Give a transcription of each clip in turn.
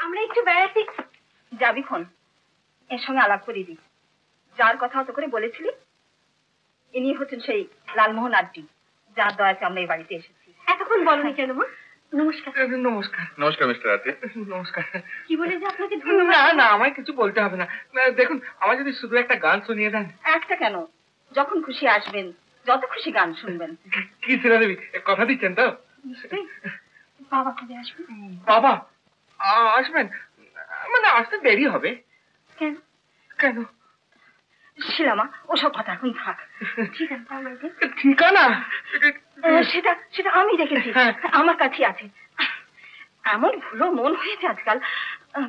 আমরা একটু বেড়াতে যাবি খন, এর সঙ্গে আলাপ করিয়ে দিই। যার কথা অত করে বলেছিলি ইনি হচ্ছেন সেই লালমোহন আন্টি, যার দয়াতে আমরা এই বাড়িতে এসেছি। এতক্ষণ বলনি কেন মা? নমস্কার। নমস্কার। নমস্কার মিস্টার আন্টি। নমস্কার। কি বলে যে আপনাকে না না, আমায় কিছু বলতে হবে না। দেখুন, আমার যদি শুধু একটা গান শুনিয়ে দেন। একটা কেন, যখন খুশি আসবেন, যত খুশি গান শুনবেন। কি ছিল দেবী, কথা দিচ্ছেন তো? বাবা কবে আসবেন? বাবা আসবেন মানে আসতে দেরি হবে। কেন? কেন? শিলামা, ওসব কথা এখন থাক। ঠিকানা সেটা সেটা আমি দেখেছি, আমার কাছে আছে। এমন ভুলো মন হয়েছে আজকাল।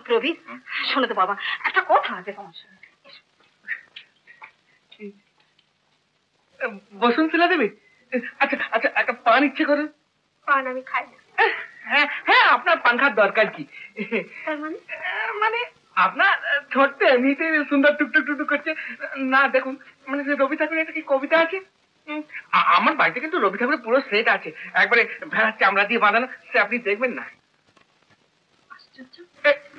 প্রবীর, শোনো তো বাবা, একটা কথা আছে তোমার সঙ্গে। বসুন শিলা দেবী। আচ্ছা আচ্ছা, একটা পান ইচ্ছে করেন? পান আমি খাই না। হ্যাঁ হ্যাঁ, আপনার পান খাওয়ার দরকার কি? তার মানে? মানে আপনার ছোট্ট এমনিতে সুন্দর টুকটুক টুকটুক করছে না। দেখুন, মানে রবি ঠাকুরের একটা কি কবিতা আছে, আমার বাড়িতে কিন্তু রবি ঠাকুরের পুরো সেট আছে, একবারে ভেড়ার চামড়া দিয়ে বাঁধানো, সে আপনি দেখবেন না।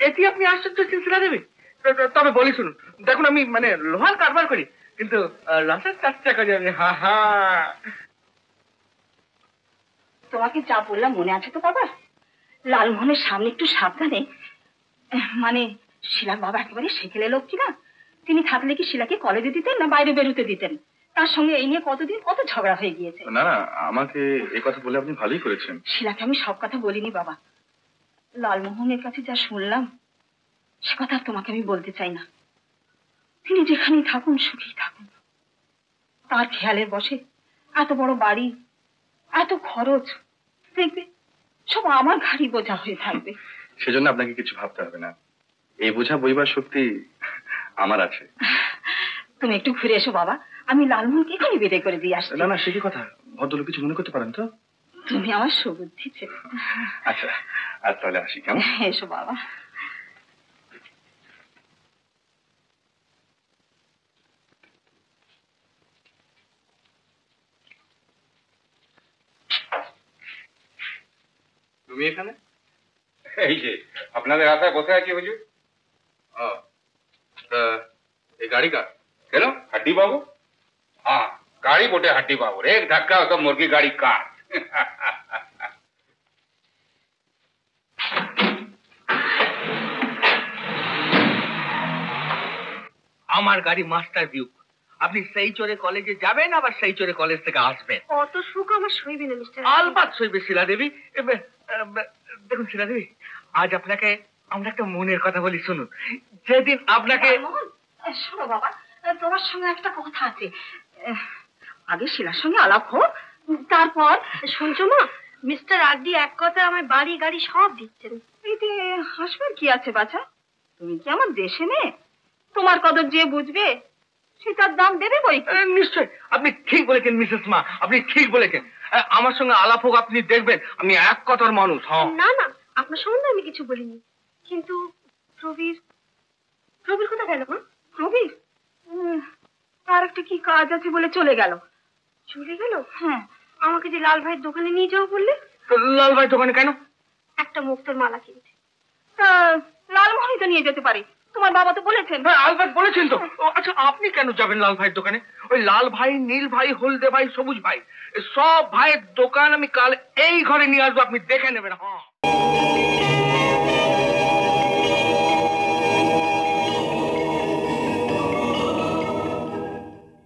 এটি আপনি আশ্চর্য শিলা দেবী। তবে বলি শুনুন, দেখুন আমি মানে লোহার কারবার করি, কিন্তু রসের চর্চা করি আমি। হা হা। তোমাকে যা বললাম মনে আছে তো বাবা? লালমোহনের সামনে একটু সাবধানে। মানে শিলার বাবা একেবারে সেকেলে লোক কিনা, তিনি থাকলে কি শিলাকে কলেজে দিতেন না বাইরে বেরোতে দিতেন? তার সঙ্গে এই নিয়ে কতদিন কত ঝগড়া হয়ে গিয়েছে। না না, আমাকে এই কথা বলে আপনি ভালোই করেছেন। শিলাকে আমি সব কথা বলিনি বাবা, লালমোহনের কাছে যা শুনলাম সে কথা তোমাকে আমি বলতে চাই না। তিনি যেখানেই থাকুন সুখী থাকুন। তার খেয়ালের বসে এত বড় বাড়ি, এত খরচ, দেখবে সব আমার ঘাড়ি বোঝা হয়ে থাকবে। সেজন্য আপনাকে কিছু ভাবতে হবে না, এই বোঝা বইবার শক্তি আমার আছে। তুমি একটু ঘুরে এসো বাবা, আমি লালমোহনকে এখানে বিদায় করে দিয়ে আসছি। না না, সে কি কথা, ভদ্রলোক কিছু মনে করতে পারেন তো? তুমি আমার সুবুদ্ধি ছেলে। আচ্ছা আজ তাহলে আসি, কেমন? এসো বাবা। তুমি এখানে? এই যে আপনাদের আশায় বসে আছি হুজুর। এই গাড়ি কার? কেন, हड्डी बाबू? हाँ, गाड़ी बोटे हड्डी बाबू, एक धक्का तो मुर्गी गाड़ी काट। আমার গাড়ি মাস্টার বিউক। আপনি সেই চড়ে কলেজে যাবেন, আবার সেই চড়ে কলেজ থেকে আসবেন। অত সুখ আমার সইবে না মিস্টার। আলবাত সইবে শিলা দেবী। দেখুন শিলা দেবী, আজ আপনাকে আমরা একটা মনের কথা বলি, শুনুন। যেদিন আপনাকে শোনো বাবা, তোমার সঙ্গে একটা কথা আছে। আগে শিলার সঙ্গে আলাপ হোক, তারপর। শুনছো মা, মিস্টার আরডি এক কথা আমায় বাড়ি গাড়ি সব দিচ্ছেন। এতে হাসবার কি আছে বাছা? তুমি কি আমার দেশে নেই? তোমার কদর যে বুঝবে সে তার দাম দেবে বই। নিশ্চয়, আপনি ঠিক বলেছেন মিসেস মা, আপনি ঠিক বলেছেন। আমার সঙ্গে আলাপ হোক, আপনি দেখবেন আমি এক কথার মানুষ। না না, আপনার সম্বন্ধে আমি কিছু বলিনি, কিন্তু প্রবীর কোথা গেল মা? প্রবীর তার একটা কি কাজ আছে বলে চলে গেল। চলে গেল? হ্যাঁ, আমাকে যে লাল ভাইয়ের দোকানে নিয়ে যাও বললে। লাল ভাই দোকানে কেন? একটা মুক্তোর মালা কিনতে। লালমোহনই তো নিয়ে যেতে পারে, তোমার বাবা তো বলেছেন। আলবাত বলেছেন তো। আচ্ছা, আপনি কেন যাবেন লাল ভাইয়ের দোকানে? ওই লাল ভাই, নীল ভাই, হলদে ভাই, সবুজ ভাই, সব ভাইয়ের দোকান আমি কাল এই ঘরে নিয়ে আসবো, আপনি দেখে নেবেন। হ্যাঁ।